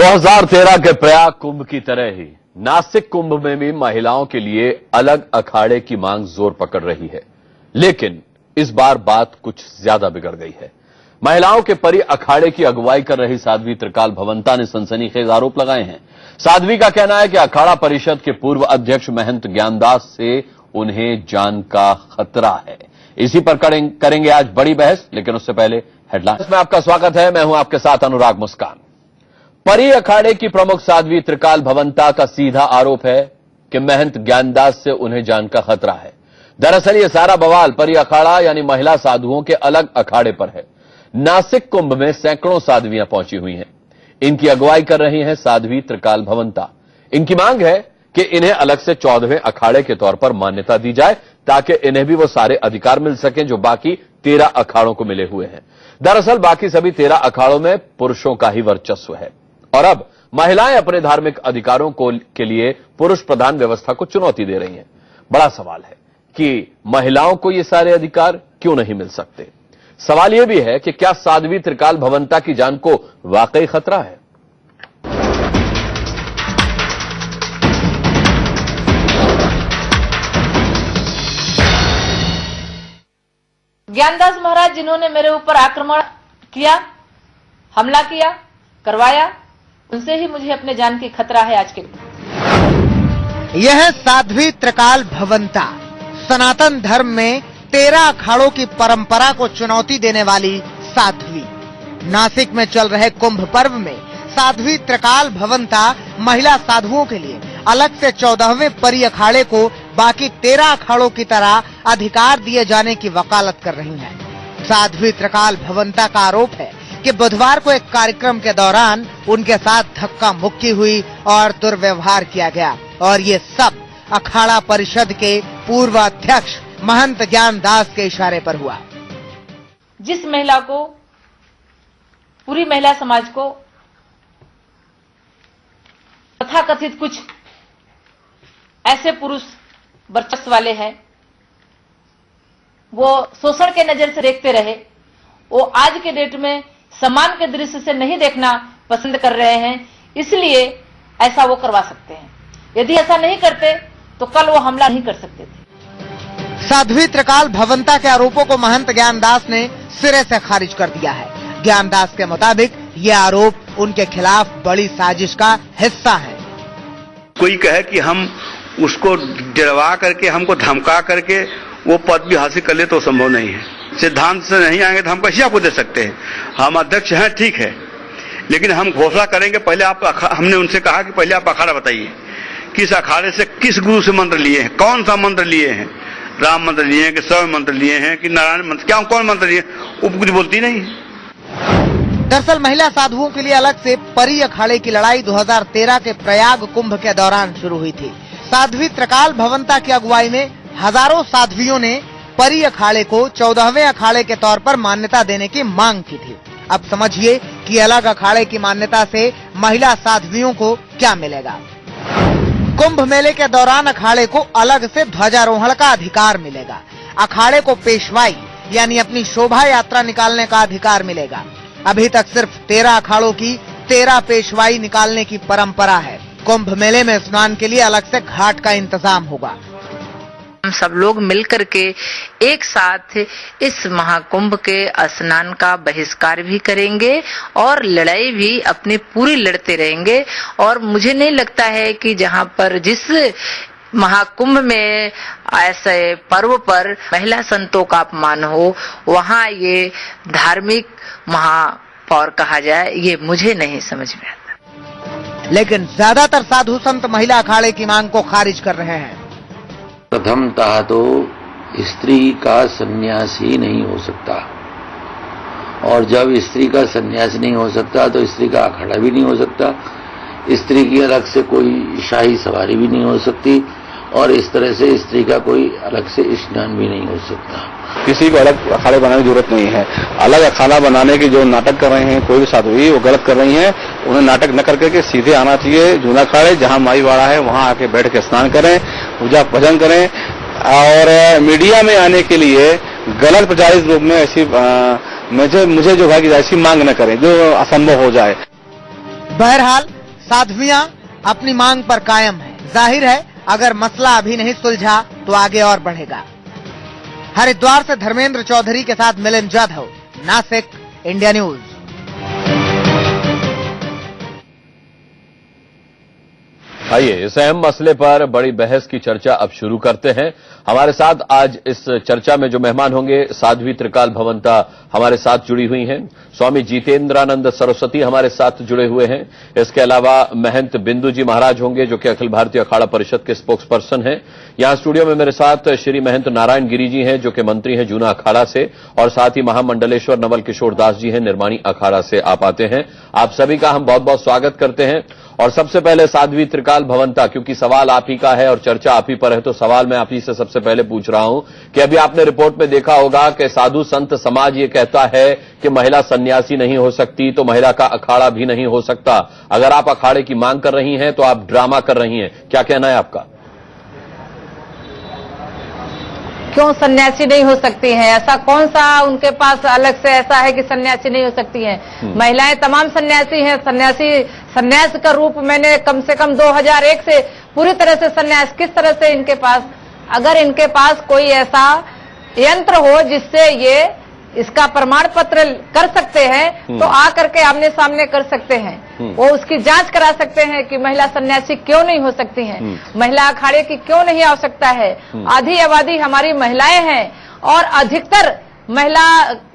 2013 के प्रयाग कुंभ की तरह ही नासिक कुंभ में भी महिलाओं के लिए अलग अखाड़े की मांग जोर पकड़ रही है। लेकिन इस बार बात कुछ ज्यादा बिगड़ गई है। महिलाओं के परी अखाड़े की अगुवाई कर रही साध्वी त्रिकाल भवंता ने सनसनीखेज आरोप लगाए हैं। साध्वी का कहना है कि अखाड़ा परिषद के पूर्व अध्यक्ष महंत ज्ञानदास से उन्हें जान का खतरा है। इसी पर करेंगे आज बड़ी बहस, लेकिन उससे पहले हेडलाइंस में आपका स्वागत है। मैं हूं आपके साथ अनुराग मुस्कान। परी अखाड़े की प्रमुख साध्वी त्रिकाल भवंता का सीधा आरोप है कि महंत ज्ञानदास से उन्हें जान का खतरा है। दरअसल ये सारा बवाल परी अखाड़ा यानी महिला साधुओं के अलग अखाड़े पर है। नासिक कुंभ में सैकड़ों साध्वियां पहुंची हुई हैं। इनकी अगुवाई कर रही हैं साध्वी त्रिकाल भवंता। इनकी मांग है कि इन्हें अलग से 14वें अखाड़े के तौर पर मान्यता दी जाए, ताकि इन्हें भी वो सारे अधिकार मिल सकें जो बाकी 13 अखाड़ों को मिले हुए हैं। दरअसल बाकी सभी 13 अखाड़ों में पुरुषों का ही वर्चस्व है और अब महिलाएं अपने धार्मिक अधिकारों के लिए पुरुष प्रधान व्यवस्था को चुनौती दे रही हैं। बड़ा सवाल है कि महिलाओं को ये सारे अधिकार क्यों नहीं मिल सकते। सवाल यह भी है कि क्या साध्वी त्रिकाल भवंता की जान को वाकई खतरा है। ज्ञानदास महाराज जिन्होंने मेरे ऊपर आक्रमण किया, हमला किया, करवाया, उनसे ही मुझे अपने जान की खतरा है आज के दिन। यह साध्वी त्रिकाल भवंता सनातन धर्म में 13 अखाड़ों की परंपरा को चुनौती देने वाली साध्वी। नासिक में चल रहे कुंभ पर्व में साध्वी त्रिकाल भवंता महिला साधुओं के लिए अलग से 14वें परी अखाड़े को बाकी 13 अखाड़ों की तरह अधिकार दिए जाने की वकालत कर रही हैं। साध्वी त्रिकाल भवंता का आरोप है कि बुधवार को एक कार्यक्रम के दौरान उनके साथ धक्का मुक्की हुई और दुर्व्यवहार किया गया और ये सब अखाड़ा परिषद के पूर्व अध्यक्ष महंत ज्ञानदास के इशारे पर हुआ। जिस महिला को, पूरी महिला समाज को तथाकथित कुछ ऐसे पुरुष वर्चस्व वाले हैं, वो शोषण के नजर से देखते रहे, वो आज के डेट में सम्मान के दृष्टि से नहीं देखना पसंद कर रहे हैं, इसलिए ऐसा वो करवा सकते हैं। यदि ऐसा नहीं करते तो कल वो हमला नहीं कर सकते थे। साध्वी त्रिकाल भवंता के आरोपों को महंत ज्ञानदास ने सिरे से खारिज कर दिया है। ज्ञानदास के मुताबिक ये आरोप उनके खिलाफ बड़ी साजिश का हिस्सा है। कोई कहे कि हम उसको डरवा करके, हमको धमका करके वो पद भी हासिल कर ले तो संभव नहीं है। सिद्धांत से नहीं आएंगे तो हम कैसे आपको दे सकते हैं। हम अध्यक्ष हैं, ठीक है, लेकिन हम घोषणा करेंगे। पहले आप, हमने उनसे कहा कि पहले आप अखाड़ा बताइए, किस अखाड़े से किस गुरु से मंत्र लिए हैं, कौन सा मंत्र लिए हैं, राम मंत्र लिए हैं कि शैव मंत्र लिए हैं कि नारायण मंत्र, क्या कौन मंत्र लिए, वो कुछ बोलती नहीं। दरअसल महिला साधुओं के लिए अलग से परी अखाड़े की लड़ाई 2013 के प्रयाग कुंभ के दौरान शुरू हुई थी। साध्वी त्रिकाल भवंता की अगुवाई में हजारों साध्वियों ने परी अखाड़े को 14वें अखाड़े के तौर पर मान्यता देने की मांग की थी। अब समझिए कि अलग अखाड़े की मान्यता से महिला साध्वियों को क्या मिलेगा। कुंभ मेले के दौरान अखाड़े को अलग से ध्वजारोहण का अधिकार मिलेगा। अखाड़े को पेशवाई यानी अपनी शोभा यात्रा निकालने का अधिकार मिलेगा। अभी तक सिर्फ 13 अखाड़ों की 13 पेशवाई निकालने की परंपरा है। कुंभ मेले में स्नान के लिए अलग से घाट का इंतजाम होगा। हम सब लोग मिलकर के एक साथ इस महाकुंभ के स्नान का बहिष्कार भी करेंगे और लड़ाई भी अपनी पूरी लड़ते रहेंगे। और मुझे नहीं लगता है कि जहां पर जिस महाकुंभ में ऐसे पर्व पर महिला संतों का अपमान हो, वहां ये धार्मिक महापौर कहा जाए, ये मुझे नहीं समझ में आता। लेकिन ज्यादातर साधु संत महिला अखाड़े की मांग को खारिज कर रहे हैं। प्रथमतः तो स्त्री का सन्यास ही नहीं हो सकता, और जब स्त्री का सन्यास नहीं हो सकता तो स्त्री का अखाड़ा भी नहीं हो सकता। स्त्री की अलग से कोई शाही सवारी भी नहीं हो सकती और इस तरह से स्त्री का कोई अलग से स्नान भी नहीं हो सकता। किसी को अलग अखाड़े बनाने की जरूरत नहीं है। अलग अखाड़ा बनाने की जो नाटक कर रहे हैं कोई भी साधु, वो गलत कर रही हैं। उन्हें नाटक न करके सीधे आना चाहिए जूना अखाड़े, जहां माई वाड़ा है वहां आके बैठ के स्नान करें, पूजा भजन करें। और मीडिया में आने के लिए गलत प्रचारित रूप में ऐसी मुझे जो है कि ऐसी मांग न करें जो असंभव हो जाए। बहरहाल साध्वियां अपनी मांग पर कायम है। जाहिर है अगर मसला अभी नहीं सुलझा तो आगे और बढ़ेगा। हरिद्वार से धर्मेंद्र चौधरी के साथ मिलिंद जाधव, नासिक, इंडिया न्यूज। आइए इस अहम मसले पर बड़ी बहस की चर्चा अब शुरू करते हैं। हमारे साथ आज इस चर्चा में जो मेहमान होंगे, साध्वी त्रिकाल भवंता हमारे साथ जुड़ी हुई हैं, स्वामी जितेंद्रानंद सरस्वती हमारे साथ जुड़े हुए हैं, इसके अलावा महंत बिंदु जी महाराज होंगे जो कि अखिल भारतीय अखाड़ा परिषद के स्पोक्स पर्सन हैं। यहां स्टूडियो में मेरे साथ श्री महंत नारायण गिरी जी हैं जो कि मंत्री हैं जूना अखाड़ा से, और साथ ही महामंडलेश्वर नवल किशोर दास जी हैं, निर्माणी अखाड़ा से आप आते हैं। आप सभी का हम बहुत बहुत स्वागत करते हैं। और सबसे पहले साध्वी त्रिकाल भवंता, क्योंकि सवाल आप ही का है और चर्चा आप ही पर है, तो सवाल मैं आप ही से सबसे पहले पूछ रहा हूं कि अभी आपने रिपोर्ट में देखा होगा कि साधु संत समाज ये कहता है कि महिला सन्यासी नहीं हो सकती तो महिला का अखाड़ा भी नहीं हो सकता। अगर आप अखाड़े की मांग कर रही हैं तो आप ड्रामा कर रही हैं, क्या कहना है आपका? क्यों सन्यासी नहीं हो सकती हैं? ऐसा कौन सा उनके पास अलग से ऐसा है कि सन्यासी नहीं हो सकती हैं? महिलाएं तमाम सन्यासी हैं। सन्यास का रूप मैंने कम से कम 2001 से पूरी तरह से सन्यास, किस तरह से इनके पास, अगर इनके पास कोई ऐसा यंत्र हो जिससे ये इसका प्रमाण पत्र कर सकते हैं तो आकर के आमने सामने कर सकते हैं। वो उसकी जांच करा सकते हैं कि महिला सन्यासी क्यों नहीं हो सकती हैं, महिला अखाड़े की क्यों नहीं आवश्यकता है। आधी आबादी हमारी महिलाएं हैं और अधिकतर महिला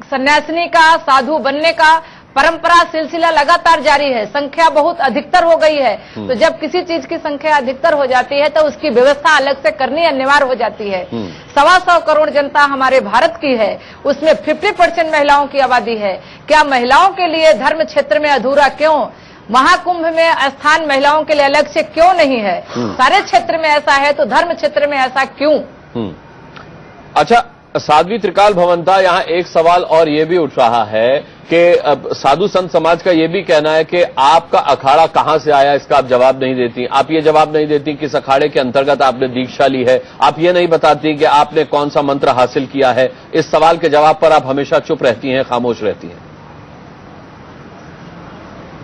सन्यासिनी का, साधु बनने का परंपरा सिलसिला लगातार जारी है। संख्या बहुत अधिकतर हो गई है, तो जब किसी चीज की संख्या अधिकतर हो जाती है तो उसकी व्यवस्था अलग से करनी अनिवार्य हो जाती है। 125 करोड़ जनता हमारे भारत की है, उसमें 50% महिलाओं की आबादी है। क्या महिलाओं के लिए धर्म क्षेत्र में अधूरा क्यों? महाकुंभ में स्थान महिलाओं के लिए अलग से क्यों नहीं है? सारे क्षेत्र में ऐसा है तो धर्म क्षेत्र में ऐसा क्यों? अच्छा साध्वी त्रिकाल भवंता, यहाँ एक सवाल और ये भी उठ रहा है कि अब साधु संत समाज का ये भी कहना है कि आपका अखाड़ा कहां से आया, इसका आप जवाब नहीं देती। आप ये जवाब नहीं देती किस अखाड़े के अंतर्गत आपने दीक्षा ली है। आप ये नहीं बताती कि आपने कौन सा मंत्र हासिल किया है। इस सवाल के जवाब पर आप हमेशा चुप रहती हैं, खामोश रहती हैं।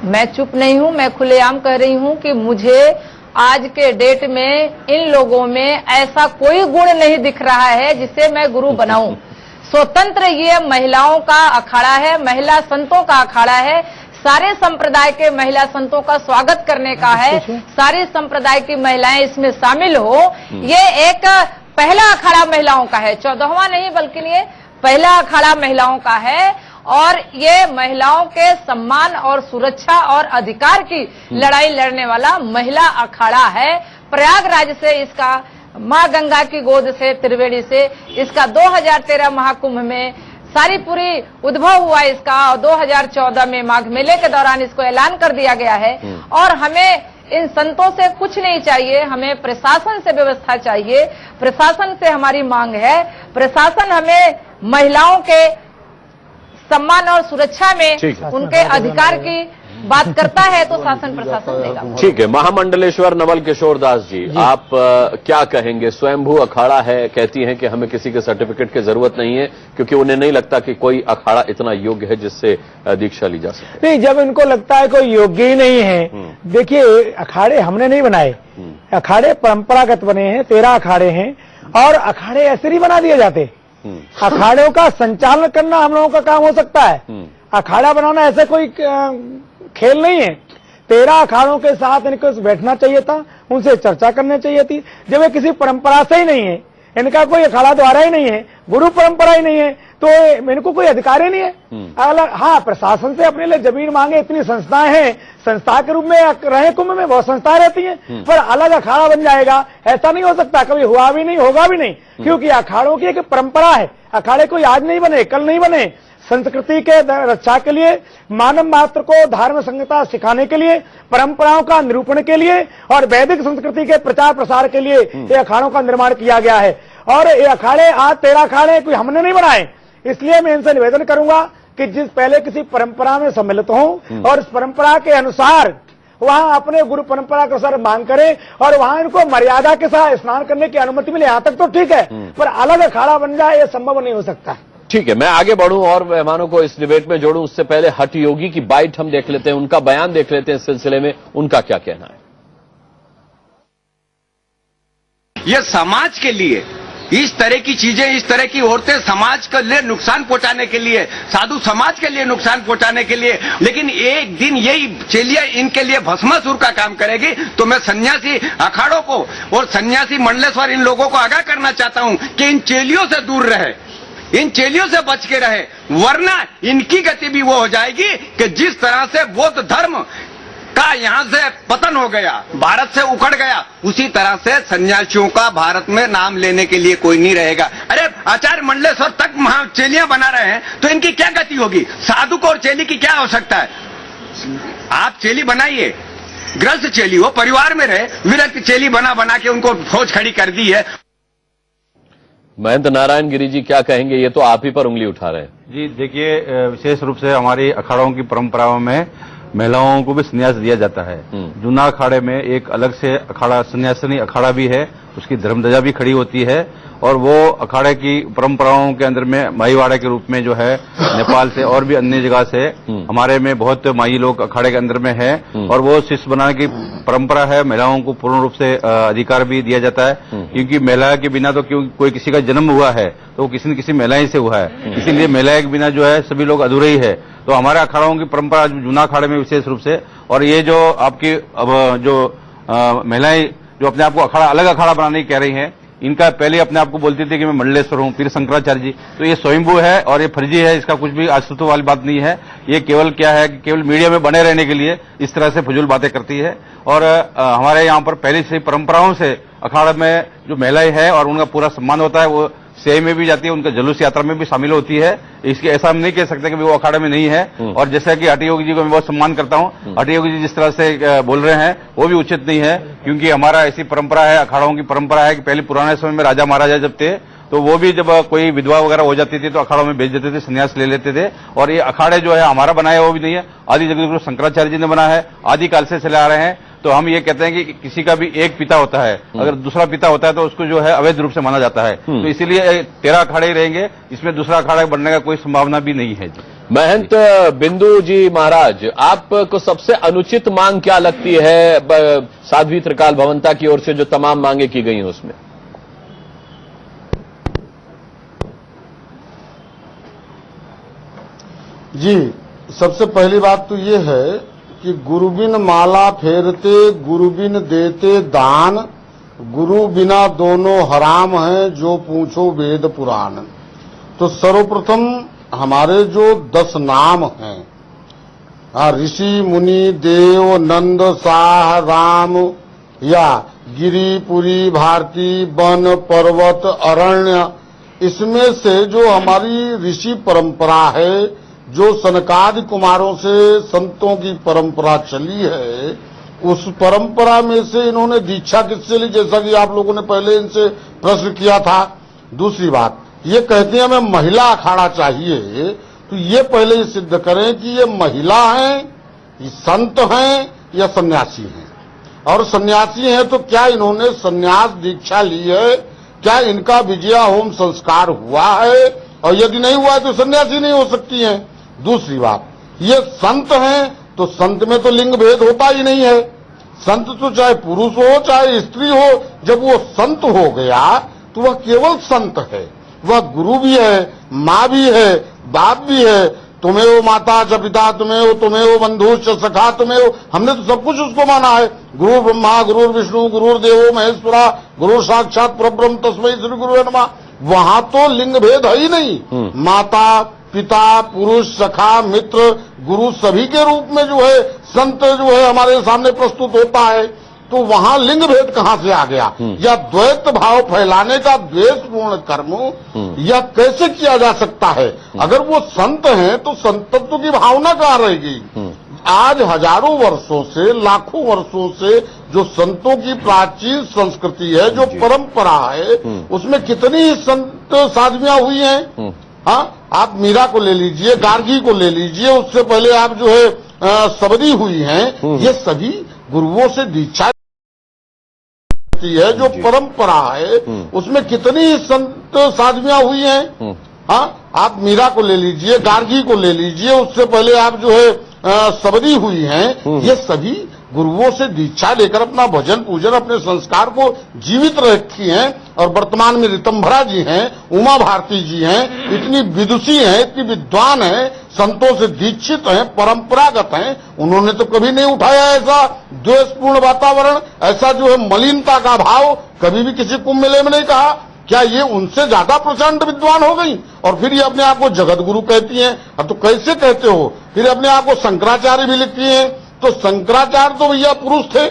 मैं चुप नहीं हूं, मैं खुलेआम कह रही हूं कि मुझे आज के डेट में इन लोगों में ऐसा कोई गुण नहीं दिख रहा है जिससे मैं गुरु बनाऊं। स्वतंत्र ये महिलाओं का अखाड़ा है, महिला संतों का अखाड़ा है। सारे संप्रदाय के महिला संतों का स्वागत करने का है, सारी संप्रदाय की महिलाएं इसमें शामिल हो। ये एक पहला अखाड़ा महिलाओं का है, 14वां नहीं बल्कि ये पहला अखाड़ा महिलाओं का है। और ये महिलाओं के सम्मान और सुरक्षा और अधिकार की लड़ाई लड़ने वाला महिला अखाड़ा है। प्रयागराज से इसका, मां गंगा की गोद से, त्रिवेणी से इसका 2013 महाकुंभ में सारी पूरी उद्भव हुआ इसका, और 2014 में माघ मेले के दौरान इसको ऐलान कर दिया गया है। और हमें इन संतों से कुछ नहीं चाहिए, हमें प्रशासन से व्यवस्था चाहिए। प्रशासन से हमारी मांग है, प्रशासन हमें महिलाओं के सम्मान और सुरक्षा में उनके अधिकार की बात करता है तो शासन प्रशासन देगा। ठीक है, महामंडलेश्वर नवल किशोर दास जी, आप क्या कहेंगे? स्वयंभू अखाड़ा है, कहती हैं कि हमें किसी के सर्टिफिकेट की जरूरत नहीं है क्योंकि उन्हें नहीं लगता कि कोई अखाड़ा इतना योग्य है जिससे दीक्षा ली जा सके। नहीं, जब इनको लगता है कोई योग्य ही नहीं है, देखिए अखाड़े हमने नहीं बनाए, अखाड़े परंपरागत बने हैं, 13 अखाड़े हैं और अखाड़े ऐसे नहीं बना दिए जाते। अखाड़ों का संचालन करना हम लोगों का काम हो सकता है, अखाड़ा बनाना ऐसे कोई खेल नहीं है। 13 अखाड़ों के साथ इनको बैठना चाहिए था, उनसे चर्चा करनी चाहिए थी। जब ये किसी परंपरा से ही नहीं है, इनका कोई अखाड़ा द्वारा ही नहीं है, गुरु परंपरा ही नहीं है, तो इनको कोई अधिकार ही नहीं है। हाँ, प्रशासन से अपने लिए जमीन मांगे, इतनी संस्थाएं हैं, संस्था के रूप में रहे कुंभ में बहुत संस्थाएं रहती हैं, पर अलग अखाड़ा बन जाएगा ऐसा नहीं हो सकता, कभी हुआ भी नहीं, होगा भी नहीं, क्योंकि अखाड़ों की एक परंपरा है। अखाड़े कोई आज नहीं बने, कल नहीं बने, संस्कृति के रक्षा के लिए, मानव मात्र को धार्मिक संहिता सिखाने के लिए, परंपराओं का निरूपण के लिए और वैदिक संस्कृति के प्रचार प्रसार के लिए ये अखाड़ों का निर्माण किया गया है। और ये अखाड़े आज 13 अखाड़े कोई हमने नहीं बनाए, इसलिए मैं इनसे निवेदन करूंगा कि जिस पहले किसी परंपरा में सम्मिलित हों और इस परंपरा के अनुसार वहां अपने गुरु परंपरा के अनुसार मांग करें और वहां इनको मर्यादा के साथ स्नान करने की अनुमति मिले। यहाँ तक तो ठीक है, पर अलग अखाड़ा बन जाए ये संभव नहीं हो सकता। ठीक है, मैं आगे बढ़ूं और मेहमानों को इस डिबेट में जोड़ूं, उससे पहले हठ योगी की बाइट हम देख लेते हैं, उनका बयान देख लेते हैं इस सिलसिले में, उनका क्या कहना है। ये समाज के लिए इस तरह की चीजें, इस तरह की औरतें समाज के लिए नुकसान पहुंचाने के लिए, साधु समाज के लिए नुकसान पहुंचाने के लिए, लेकिन एक दिन यही चेलियां इनके लिए भस्मासुर का काम करेगी। तो मैं सन्यासी अखाड़ों को और सन्यासी मंडलेश्वर इन लोगों को आगाह करना चाहता हूं कि इन चेलियों से दूर रहे, इन चेलियों से बच के रहे, वरना इनकी गति भी वो हो जाएगी कि जिस तरह से बौद्ध धर्म का यहां से पतन हो गया, भारत से उखड़ गया, उसी तरह से सन्यासियों का भारत में नाम लेने के लिए कोई नहीं रहेगा। अरे आचार्य मंडलेश्वर तक वहां चेलियां बना रहे हैं तो इनकी क्या गति होगी? साधु को और चेली की क्या आवश्यकता है? आप चेली बनाइए, गृहस्थ चेली हो, परिवार में रहे, विरक्त चेली बना बना के उनको फौज खड़ी कर दी है। महंत नारायण गिरी जी क्या कहेंगे? ये तो आप ही पर उंगली उठा रहे हैं। जी देखिए, विशेष रूप से हमारी अखाड़ों की परंपराओं में महिलाओं को भी संन्यास दिया जाता है। जूना अखाड़े में एक अलग से अखाड़ा, संन्यासिनी अखाड़ा भी है, उसकी धर्मध्वजा भी खड़ी होती है, और वो अखाड़े की परंपराओं के अंदर में माईवाड़ा के रूप में जो है नेपाल से और भी अन्य जगह से हमारे में बहुत माई लोग अखाड़े के अंदर में है, और वो शिष्य बनाने की परंपरा है। महिलाओं को पूर्ण रूप से अधिकार भी दिया जाता है, क्योंकि महिला के बिना तो क्यों कोई किसी का जन्म हुआ है तो किसी न किसी महिला ही से हुआ है, इसीलिए महिला के बिना जो है सभी लोग अधूरे ही है। तो हमारे अखाड़ों की परंपरा जूना अखाड़े में विशेष रूप से, और ये जो आपकी अब जो महिलाएं जो अपने आप को अखाड़ा, अलग अखाड़ा बनाने की कह रही हैं, इनका पहले अपने आप को बोलती थी कि मैं मंडलेश्वर हूं, फिर शंकराचार्य जी, तो ये स्वयंभू है और ये फर्जी है, इसका कुछ भी अस्तित्व वाली बात नहीं है। ये केवल क्या है कि केवल मीडिया में बने रहने के लिए इस तरह से फजूल बातें करती है। और हमारे यहाँ पर पहले से परंपराओं से अखाड़ा में जो महिलाएं हैं और उनका पूरा सम्मान होता है, वो सेई में भी जाती है, उनका जुलूस यात्रा में भी शामिल होती है। इसके ऐसा हम नहीं कह सकते कि वो अखाड़े में नहीं है। और जैसा कि हठ योगी जी को मैं बहुत सम्मान करता हूं, हठ योगी जी जिस तरह से बोल रहे हैं वो भी उचित नहीं है, क्योंकि हमारा ऐसी परंपरा है, अखाड़ों की परंपरा है कि पहले पुराने समय में राजा महाराजा जब थे तो वो भी जब कोई विधवा वगैरह हो जाती थी तो अखाड़ों में भेज देते थे, संन्यास ले लेते थे। और ये अखाड़े जो है हमारा बनाया वो भी नहीं है, आदि जगतगुरु शंकराचार्य जी ने बनाया है, आदि काल से चले आ रहे हैं। तो हम ये कहते हैं कि किसी का भी एक पिता होता है, अगर दूसरा पिता होता है तो उसको जो है अवैध रूप से माना जाता है। तो इसीलिए 13 अखाड़े ही रहेंगे, इसमें दूसरा अखाड़ा बनने का कोई संभावना भी नहीं है। महंत बिंदु जी महाराज, आपको सबसे अनुचित मांग क्या लगती है साध्वी त्रिकाल भवंता की ओर से जो तमाम मांगे की गई हैं उसमें? जी, सबसे पहली बात तो ये है कि गुरुबिन माला फेरते, गुरुबिन देते दान, गुरु बिना दोनों हराम हैं, जो पूछो वेद पुराण। तो सर्वप्रथम हमारे जो 10 नाम हैं, ऋषि मुनि देव नंद साह राम या गिरी पुरी भारती वन पर्वत अरण्य, इसमें से जो हमारी ऋषि परंपरा है, जो सनकादि कुमारों से संतों की परंपरा चली है, उस परंपरा में से इन्होंने दीक्षा किससे ली, जैसा कि आप लोगों ने पहले इनसे प्रश्न किया था। दूसरी बात, ये कहते हैं हमें महिला अखाड़ा चाहिए, तो ये पहले ये सिद्ध करें कि ये महिला हैं, ये संत हैं या सन्यासी हैं। और सन्यासी हैं तो क्या इन्होंने सन्यास दीक्षा ली है, क्या इनका विजया होम संस्कार हुआ है, और यदि नहीं हुआ है तो सन्यासी नहीं हो सकती हैं। दूसरी बात, ये संत हैं तो संत में तो लिंग भेद होता ही नहीं है, संत तो चाहे पुरुष हो चाहे स्त्री हो, जब वो संत हो गया तो वह केवल संत है, वह गुरु भी है, माँ भी है, बाप भी है। तुम्हें वो माता च पिता, तुम्हें वो बंधु च सखा, तुम्हें वो, हमने तो सब कुछ उसको माना है। गुरु ब्रह्मा गुरु विष्णु गुरु देवो महेश्वरा गुरु साक्षात परब्रह्म तस्मै श्री गुरुवे नमः। वहां तो लिंग भेद है ही नहीं, माता पिता पुरुष सखा मित्र गुरु सभी के रूप में जो है संत जो है हमारे सामने प्रस्तुत होता है। तो वहां लिंग भेद कहां से आ गया? या द्वैत भाव फैलाने का द्वेषपूर्ण कर्म या कैसे किया जा सकता है? अगर वो संत हैं तो संतत्व की भावना कहां रहेगी? आज हजारों वर्षों से लाखों वर्षों से जो संतों की प्राचीन संस्कृति है, जो परंपरा है, उसमें कितनी संत साधवियां हुई हैं। हाँ, आप मीरा को ले लीजिए, गार्गी को ले लीजिए, उससे पहले आप जो है सबरी हुई हैं। ये सभी गुरुओं से दीक्षा है, जो परंपरा है, उसमें कितनी संत साधवियां हुई हैं। हाँ, आप मीरा को ले लीजिए, गार्गी को ले लीजिए, उससे पहले आप जो है सबरी हुई हैं, ये सभी गुरुओं से दीक्षा लेकर अपना भजन पूजन, अपने संस्कार को जीवित रखी हैं। और वर्तमान में ऋतंभरा जी हैं, उमा भारती जी हैं, इतनी विदुषी हैं, इतनी विद्वान हैं, संतों से दीक्षित हैं, परंपरागत हैं। उन्होंने तो कभी नहीं उठाया ऐसा द्वेषपूर्ण वातावरण, ऐसा जो है मलिनता का भाव कभी भी किसी कुंभ मेले में नहीं कहा। क्या ये उनसे ज्यादा प्रचंड विद्वान हो गई? और फिर ये अपने आप को जगत गुरु कहती हैं। अब तो कैसे कहते हो? फिर अपने आप को शंकराचार्य भी लिखती हैं। तो शंकराचार्य तो भैया पुरुष थे,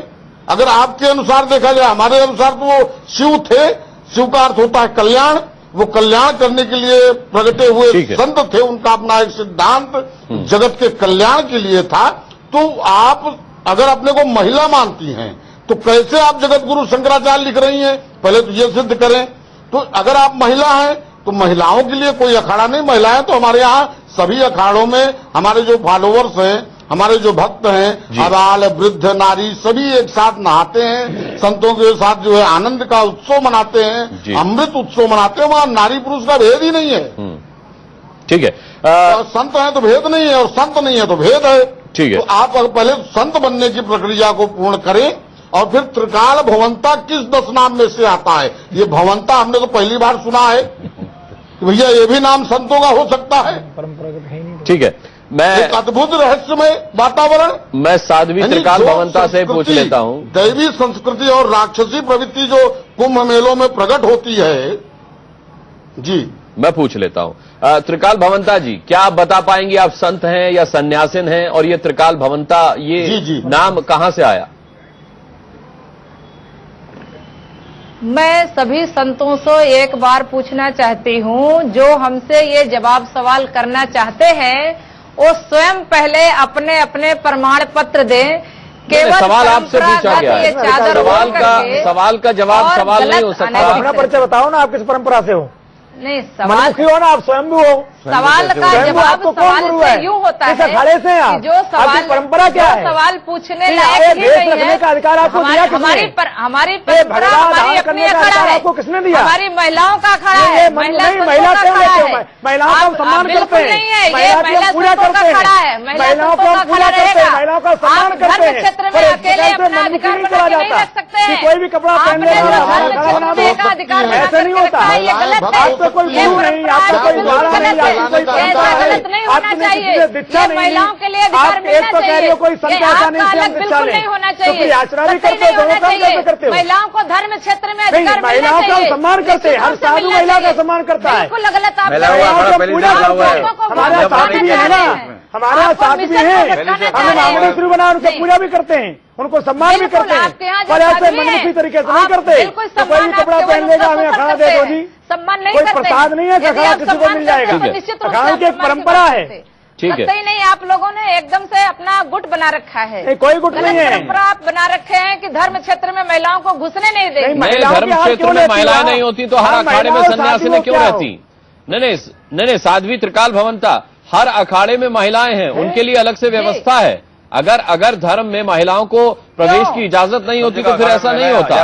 अगर आपके अनुसार देखा जाए। हमारे अनुसार तो वो शिव थे। शिव का अर्थ होता है कल्याण। वो कल्याण करने के लिए प्रगटे हुए संत थे। उनका अपना एक सिद्धांत जगत के कल्याण के लिए था। तो आप अगर अपने को महिला मानती हैं तो कैसे आप जगत गुरु शंकराचार्य लिख रही हैं? पहले तो ये सिद्ध करें। तो अगर आप महिला हैं तो महिलाओं के लिए कोई अखाड़ा नहीं। महिलाएं तो हमारे यहाँ सभी अखाड़ों में, हमारे जो फॉलोवर्स हैं, हमारे जो भक्त हैं, अबाल वृद्ध नारी सभी एक साथ नहाते हैं, संतों के साथ जो है आनंद का उत्सव मनाते हैं, अमृत उत्सव मनाते हैं। वहां नारी पुरुष का भेद ही नहीं है। ठीक है। संत है तो भेद नहीं है और संत नहीं है तो भेद है। ठीक है। तो आप पहले संत बनने की प्रक्रिया को पूर्ण करें और फिर त्रिकाल भवंता किस 10 नाम में से आता है? ये भवंता हमने तो पहली बार सुना है कि भैया ये भी नाम संतों का हो सकता है। परंपरागत है नहीं। ठीक है, मैं एक अद्भुत रहस्यमय वातावरण। मैं साध्वी त्रिकाल भवंता से पूछ लेता हूं। दैवी संस्कृति और राक्षसी प्रवृत्ति जो कुंभ मेलों में प्रकट होती है, जी मैं पूछ लेता हूं। त्रिकाल भवंता जी, क्या आप बता पाएंगे आप संत हैं या सन्यासिन हैं? और ये त्रिकाल भवंता ये जी। नाम कहां से आया? मैं सभी संतों से एक बार पूछना चाहती हूँ, जो हमसे ये जवाब सवाल करना चाहते हैं वो स्वयं पहले अपने अपने प्रमाण पत्र दें। केवल सवाल आपसे पूछा गया है। सवाल का जवाब सवाल नहीं हो सकता। अपना परिचय बताओ ना, आप किस परंपरा से हो? नहीं, सवाल हो ना, आप स्वयं भी हो। सवाल का जवाब सवाल से यूं होता है से आप जो सवाल परंपरा क्या है? सवाल पूछने लायक ही नहीं है। का अधिकार आपको दिया हमारी परंपरा, हमारी अपनी अखाड़ा है। आपको किसने दिया? हमारी महिलाओं का अखाड़ा है। महिलाओं का सम्मान करते हैं, महिला पूजा करते हैं, महिलाओं का पूजा रहेगा। महिलाओं का सम्मान करते हैं। क्षेत्र में अकेले अपना अधिकार बना के नहीं रख सकते हैं। कोई भी कपड़ा पहनने का अधिकार ऐसा नहीं होता। ये गलत है। आपको कोई गुरु नहीं, आपको कोई द्वारा नहीं, गलत नहीं होना चाहिए। ये महिलाओं के लिए अधिकार मिलना चाहिए। कोई संत ऐसा नहीं अलग बिल्कुल नहीं होना चाहिए। याचना भी करते हो। महिलाओं को धर्म क्षेत्र में अधिकार मिलना महिलाओं का सम्मान करते हैं। हर साधु महिला का सम्मान करता है। बिल्कुल गलत आप हमारे साथ भी है ना, हमारे साथ भी है। हम रामणेश्वरी बना उनका पूजा भी करते हैं, उनको सम्मान भी करते हैं। पर ऐसे मनमुखी तरीके से नहीं करते। तो कोई भी कपड़ा पहन लेगा, हमें अखाड़ा दे दो जी, सम्मान नहीं कोई करते। प्रसाद नहीं है कि अखाड़ा किसी को मिल जाएगा। अखाड़ा की एक परंपरा है। ठीक है। ही नहीं, आप लोगों ने एकदम से अपना गुट बना रखा है। कोई गुट नहीं है। परंपरा आप बना रखे हैं कि धर्म क्षेत्र में महिलाओं को घुसने नहीं देंगे। धर्म क्षेत्र में महिलाएं नहीं होती तो हर अखाड़े में सन्यासिनी क्यों रहती? नहीं, साध्वी त्रिकाल भवंता, हर अखाड़े में महिलाएं हैं, उनके लिए अलग से व्यवस्था है। अगर धर्म में महिलाओं को प्रवेश की इजाजत नहीं होती तो फिर ऐसा नहीं होता।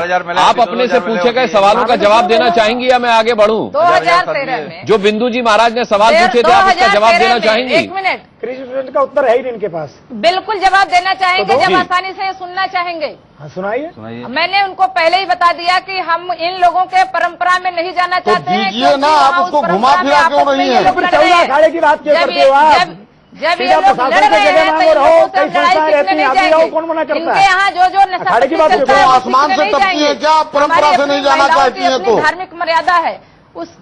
आप अपने से पूछे गए सवालों का जवाब देना चाहेंगी या मैं आगे बढ़ूं? 2013 में जो बिंदु जी महाराज ने सवाल पूछे थे, आप उसका जवाब देना चाहेंगी? 1 मिनट, कृष्ण का उत्तर है ही नहीं इनके पास। बिल्कुल जवाब देना चाहेंगे जब आसानी से सुनना चाहेंगे। सुनाइए। मैंने उनको पहले ही बता दिया कि हम इन लोगों के परंपरा में नहीं जाना चाहते हैं। दीजिए ना, आप उसको घुमा फिरा क्यों नहीं है? अखाड़े की बात क्यों करते हो आप? जब ये लोग लड़ रहे हैं तो लड़ाई किसने नहीं जाएंगे? कौन मना करता इनके है? यहाँ जो अखाड़े की बात आसमान से टपकी है क्या? परंपरा से नहीं जाना चाहती है तो धार्मिक मर्यादा है उस।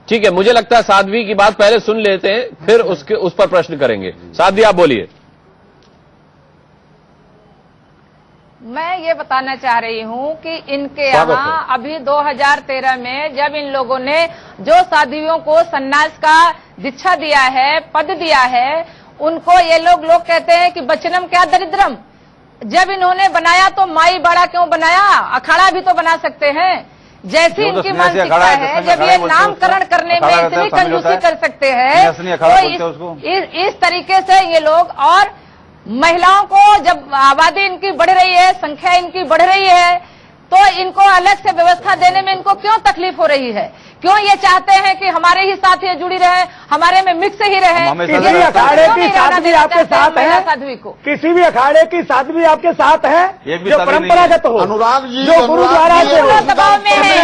ठीक है, मुझे लगता है साध्वी की बात पहले सुन लेते हैं, फिर उस पर प्रश्न करेंगे। साध्वी आप बोलिए। मैं ये बताना चाह रही हूँ कि इनके यहाँ अभी 2013 में जब इन लोगों ने जो साध्वियों को सन्यास का दीक्षा दिया है, पद दिया है, उनको ये लोग कहते हैं कि बचनम क्या दरिद्रम। जब इन्होंने बनाया तो माई बड़ा क्यों बनाया? अखाड़ा भी तो बना सकते हैं। जैसी इनकी मानसिकता है, जब ये नामकरण करने में इतनी कंजूसी कर सकते हैं तो इस तरीके से ये लोग, और महिलाओं को जब आबादी इनकी बढ़ रही है, संख्या इनकी बढ़ रही है, तो इनको अलग से व्यवस्था देने में इनको क्यों तकलीफ हो रही है? क्यों ये चाहते हैं कि हमारे ही साथ ये जुड़ी रहे, हमारे में मिक्स ही रहे? किसी भी अखाड़े की साधवी आपके साथ है? साध्वी को किसी भी अखाड़े की साधवी आपके साथ है जो परंपरागत हो, अनुराग जी, जो गुरुद्वारा से हो, दबाव में है,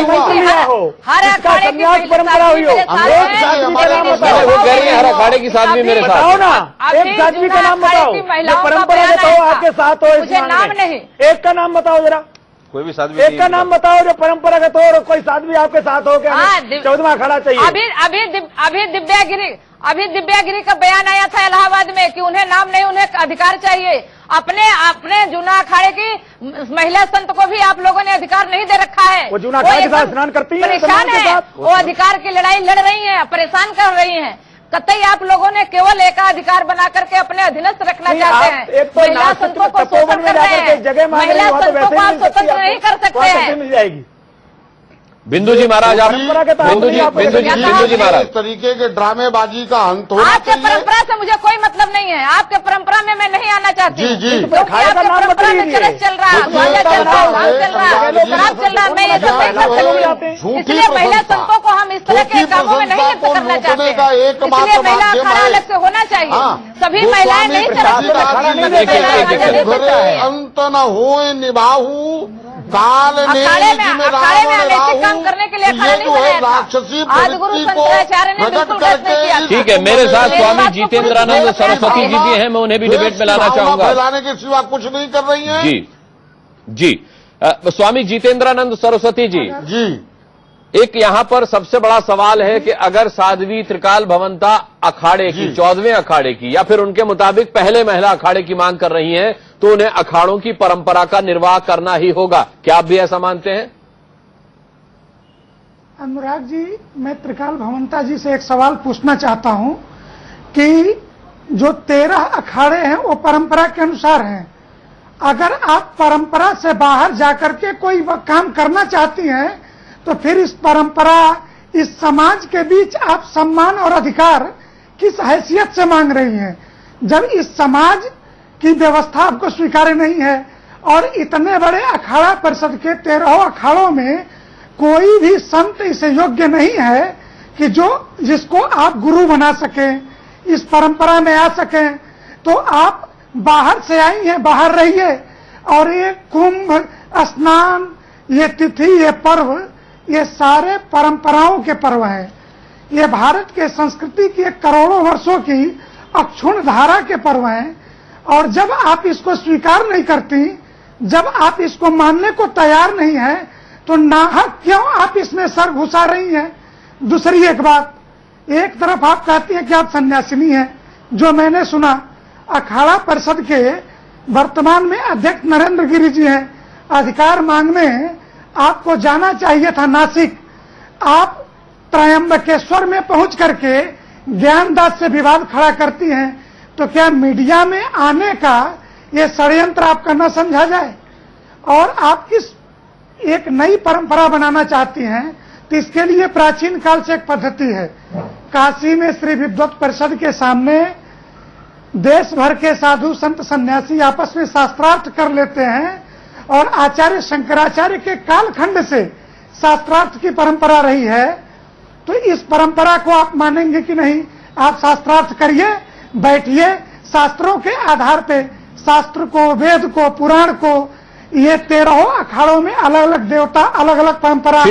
हर अखाड़े की परंपरा हुई हो, एक साधवी का नाम बताओ। वो कह रही है हर अखाड़े की साधवी मेरे साथ। बताओ ना, एक साधवी का नाम बताओ जो परंपरागत हो, आपके साथ हो। मुझे नाम नहीं, एक का नाम बताओ जरा, कोई भी साधवी एक का नाम बताओ जो परंपरागत हो और कोई साधवी आपके साथ हो। क्या 14वां अखाड़ा चाहिए? अभी दिव्यागिरी का बयान आया था इलाहाबाद में कि उन्हें नाम नहीं, उन्हें अधिकार चाहिए। अपने जूना अखाड़े की महिला संत को भी आप लोगों ने अधिकार नहीं दे रखा है। वो जूना अखाड़े के साथ स्नान करती है, परेशान है, वो अधिकार की लड़ाई लड़ रही है, परेशान कर रही है। कतई आप लोगों ने केवल एकाधिकार बना करके अपने अधीनस्थ रखना चाहते हैं। महिला संतों को शोषण कर रहे हैं, महिला संतों को आप स्वतंत्र नहीं कर सकते हैं। मिल जाएगी। बिंदु जी महाराज, आप बिंदु जी महाराज, इस तरीके के ड्रामेबाजी का अंत होना आपके चाहिए। परंपरा से मुझे कोई मतलब नहीं है, आपके परंपरा में मैं नहीं आना चाहती। जी, जी। क्योंकि आपके परंपरा में चरस चल रहा, ध्वजा चल रहा, भांग चल रहा, शराब चल रहा, मैं ये सब नहीं कर सकती। इसलिए महिला संतों को हम इस तरह के कामों में नहीं लिप्त करना चाहते हैं। इसलिए महिला अखाड़ा अलग से होना चाहिए। सभी महिलाएं नहीं अंत न हो निभाऊ काल ने अखाड़े में अनैतिक काम करने के लिए अखाड़ा नहीं बनाया था। राक्षसी आज गुरु शंकराचार्य ने बिल्कुल गलत नहीं किया। ठीक है, मेरे साथ स्वामी जितेंद्रानंद सरस्वती जी भी हैं, मैं उन्हें भी डिबेट में लाना चाहूंगा। फैलाने के सिवा कुछ नहीं कर रही हैं। जी स्वामी जितेंद्रानंद सरस्वती जी, एक यहां पर सबसे बड़ा सवाल है कि अगर साध्वी त्रिकाल भवंता अखाड़े की 14वें अखाड़े की या फिर उनके मुताबिक पहले महिला अखाड़े की मांग कर रही हैं, तो उन्हें अखाड़ों की परंपरा का निर्वाह करना ही होगा। क्या आप भी ऐसा मानते हैं? अनुराग जी, मैं त्रिकाल भवंता जी से एक सवाल पूछना चाहता हूं कि जो 13 अखाड़े हैं वो परंपरा के अनुसार हैं। अगर आप परंपरा से बाहर जाकर के कोई काम करना चाहती हैं तो फिर इस परंपरा, इस समाज के बीच आप सम्मान और अधिकार किस हैसियत से मांग रही हैं? जब इस समाज की व्यवस्था आपको स्वीकार्य नहीं है और इतने बड़े अखाड़ा परिषद के 13 अखाड़ों में कोई भी संत इसे योग्य नहीं है कि जिसको आप गुरु बना सकें, इस परंपरा में आ सकें, तो आप बाहर से आई हैं, बाहर रहिए। और ये कुंभ स्नान, ये तिथि, ये पर्व, ये सारे परंपराओं के पर्व हैं। ये भारत के संस्कृति की करोड़ों वर्षों की अक्षुण्ण धारा के पर्व हैं। और जब आप इसको स्वीकार नहीं करती, जब आप इसको मानने को तैयार नहीं है, तो नाहक क्यों आप इसमें सर घुसा रही हैं? दूसरी एक बात, एक तरफ आप कहती हैं कि आप सन्यासिनी हैं, जो मैंने सुना अखाड़ा परिषद के वर्तमान में अध्यक्ष नरेंद्र गिरी जी हैं। अधिकार मांगने आपको जाना चाहिए था नासिक। आप त्रयंबकेश्वर में पहुंच करके ज्ञानदास से विवाद खड़ा करती हैं, तो क्या मीडिया में आने का ये षड्यंत्र आपका न समझा जाए? और आप किस एक नई परंपरा बनाना चाहती हैं, तो इसके लिए प्राचीन काल से एक पद्धति है। काशी में श्री विद्वत परिषद के सामने देश भर के साधु संत सन्यासी आपस में शास्त्रार्थ कर लेते हैं और आचार्य शंकराचार्य के कालखंड से शास्त्रार्थ की परंपरा रही है। तो इस परंपरा को आप मानेंगे कि नहीं? आप शास्त्रार्थ करिए, बैठिए, शास्त्रों के आधार पे, शास्त्र को, वेद को, पुराण को, ये 13 अखाड़ों में अलग अलग देवता, अलग अलग परंपरा,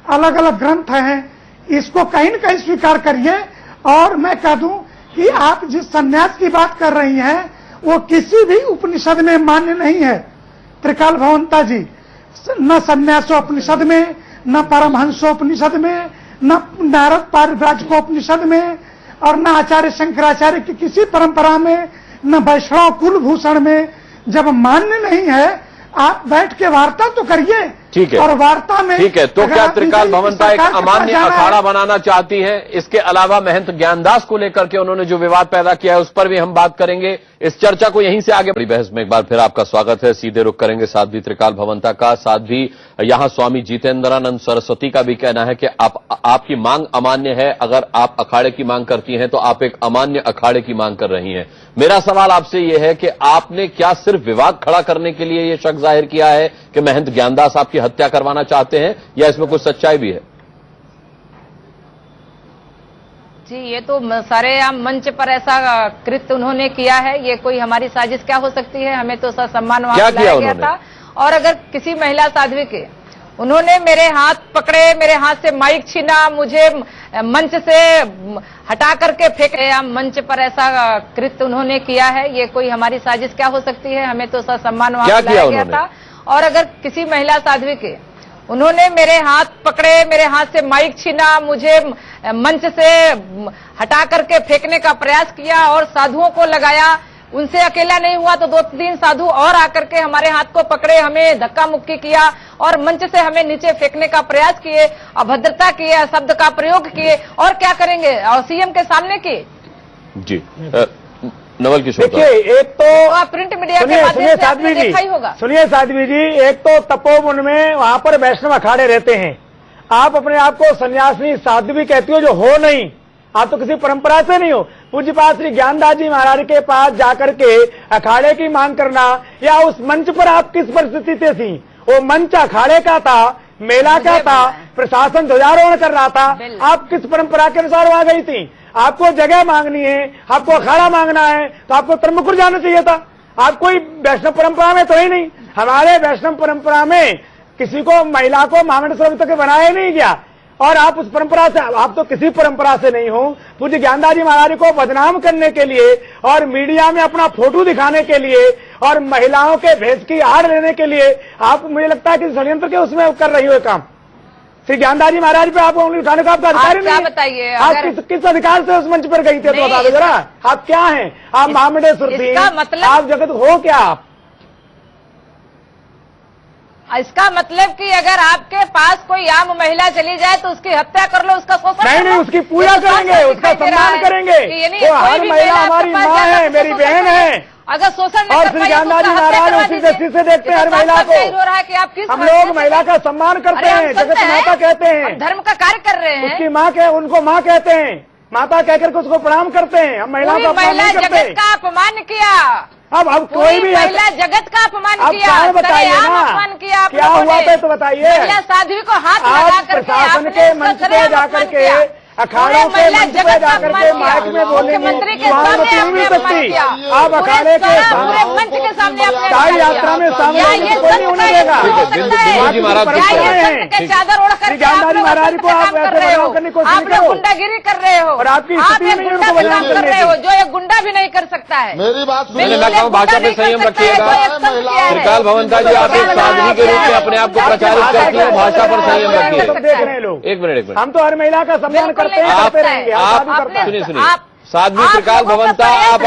अलग अलग ग्रंथ हैं, इसको कहीं न कहीं स्वीकार करिए। और मैं कह दूं कि आप जिस संन्यास की बात कर रही हैं वो किसी भी उपनिषद में मान्य नहीं है। त्रिकाल भवंता जी, न संन्यासोपनिषद में, न परमहंसोपनिषद में, न नारद पारिव्राजकोपनिषद में, और न आचार्य शंकराचार्य की किसी परंपरा में, न वैष्णव कुलभूषण में। जब मान्य नहीं है, आप बैठ के वार्ता तो करिए। ठीक है, और वार्ता में ठीक है, तो क्या त्रिकाल भवंता एक अमान्य अखाड़ा बनाना चाहती है? इसके अलावा महंत ज्ञानदास को लेकर के उन्होंने जो विवाद पैदा किया है उस पर भी हम बात करेंगे। इस चर्चा को यहीं से आगे बड़ी बहस में एक बार फिर आपका स्वागत है। सीधे रुख करेंगे साध्वी त्रिकाल भवंता का। साध्वी, यहां स्वामी जितेंद्रानंद सरस्वती का भी कहना है कि आपकी मांग अमान्य है। अगर आप अखाड़े की मांग करती हैं तो आप एक अमान्य अखाड़े की मांग कर रही हैं। मेरा सवाल आपसे यह है कि आपने क्या सिर्फ विवाद खड़ा करने के लिए यह शक जाहिर किया है कि महंत ज्ञानदास आपकी हत्या करवाना चाहते हैं, या इसमें कुछ सच्चाई भी है? जी, ये तो सारे आम मंच पर ऐसा कृत्य उन्होंने किया है, ये कोई हमारी साजिश क्या हो सकती है? हमें तो सम्मान वहां बुलाया गया था। और अगर किसी महिला साध्वी के उन्होंने मेरे हाथ पकड़े, मेरे हाथ से माइक छीना, मुझे मंच से हटा करके फेंके, मंच पर ऐसा कृत्य उन्होंने किया है, ये कोई हमारी साजिश क्या हो सकती है? हमें तो सम्मान वहां बुलाया गया था। और अगर किसी महिला साध्वी के उन्होंने मेरे हाथ पकड़े, मेरे हाथ से माइक छीना, मुझे मंच से हटा करके फेंकने का प्रयास किया और साधुओं को लगाया, उनसे अकेला नहीं हुआ तो 2-3 साधु और आकर के हमारे हाथ को पकड़े, हमें धक्का मुक्की किया और मंच से हमें नीचे फेंकने का प्रयास किए, अभद्रता किए, शब्द का प्रयोग किए, और क्या करेंगे? और सीएम के सामने की। जी नवल किशोर, देखिए, एक तो प्रिंट मीडिया के माध्यम से आपने देखा ही होगा। सुनिए साध्वी जी, एक तो तपोवन में वहां पर वैष्णव अखाड़े रहते हैं, आप अपने आप को सन्यासी साध्वी कहती हो जो हो नहीं, आप तो किसी परंपरा से नहीं हो। पूज्यपाद श्री ज्ञानदास जी महाराज के पास जाकर के अखाड़े की मांग करना, या उस मंच पर आप किस परिस्थिति से थी? वो मंच अखाड़े का था, मेला का था, प्रशासन ध्वजारोहण कर रहा था, आप किस परंपरा के अनुसार वहां गई थी? आपको जगह मांगनी है, आपको अखाड़ा मांगना है, तो आपको त्र्यंबकपुर जाना चाहिए था। आप कोई वैष्णव परंपरा में तो ही नहीं। हमारे वैष्णव परंपरा में किसी को, महिला को मांगने से अभी तक बनाया नहीं गया, और आप उस परंपरा से, आप तो किसी परंपरा से नहीं हो। पूज्य ज्ञानदास जी महाराज को बदनाम करने के लिए और मीडिया में अपना फोटो दिखाने के लिए और महिलाओं के भेष की आड़ लेने के लिए आप, मुझे लगता है कि षड्यंत्र के उसमें कर रही हो काम। श्री ज्ञानदास जी महाराज पे आप उंगली उठाने का आपका अधिकार ही नहीं है। बताइए, आप किस अधिकार से उस मंच पर गई थे? तो बता दो जरा, आप क्या हैं? आप महामंडलेश्वर थी, आप जगत हो क्या? आप इसका मतलब कि अगर आपके पास कोई आम महिला चली जाए तो उसकी हत्या कर लो, उसका शोषण नहीं, उसकी पूजा करेंगे, उसका सम्मान करेंगे। वो हर महिला हमारी माँ है, मेरी बहन है। अगर शोषण और श्री ज्ञानदास जी महाराज उसी दृष्टि से देखते हैं हर महिला को। हो रहा है कि आप किस, हम लोग महिला का सम्मान करते हैं, जगत माता कहते हैं, धर्म का कार्य कर रहे हैं। उसकी माँ उनको माँ कहते हैं, माता कहकर के उसको प्रणाम करते हैं। हम महिलाओं का अपमान नहीं करते। जगत का अपमान किया, अब कोई भी महिला जगत का अपमान किया, बताइए ना, अपमान किया, क्या हुआ था तो बताइए। महिला साध्वी को हाथ लगा करके प्रशासन के मंच पे जाकर के, अखाड़ों के मंच पे जाकर के माइक में बोलेंगे, मुख्यमंत्री के सामने आपने अपमान किया, आप अखाड़े के मंच के सामने सारी यात्रा में सामने कोई नहीं होने देगा। जी महाराज चादर ओढ़ कर ज्ञानदास जी महाराज को आप ऐसे बदनाम करने की कोशिश आप लोग गुंडागिरी कर रहे हो, और आपकी स्थिति नहीं उनको बदनाम कर रहे हो, जो एक गुंडा भी नहीं कर सकता है। मेरी बात मैंने लगा भाषा में संयम रखिएगा। त्रिकाल भवंता जी, आप एक साध्वी के रूप में अपने आप को प्रचारित करती हैं, भाषा पर संयम रखिए। देख रहे हैं लोग, एक मिनट, हम तो हर महिला का सम्मान करते हैं, करते रहेंगे। सुनिए साध्वी त्रिकाल भवंता, आप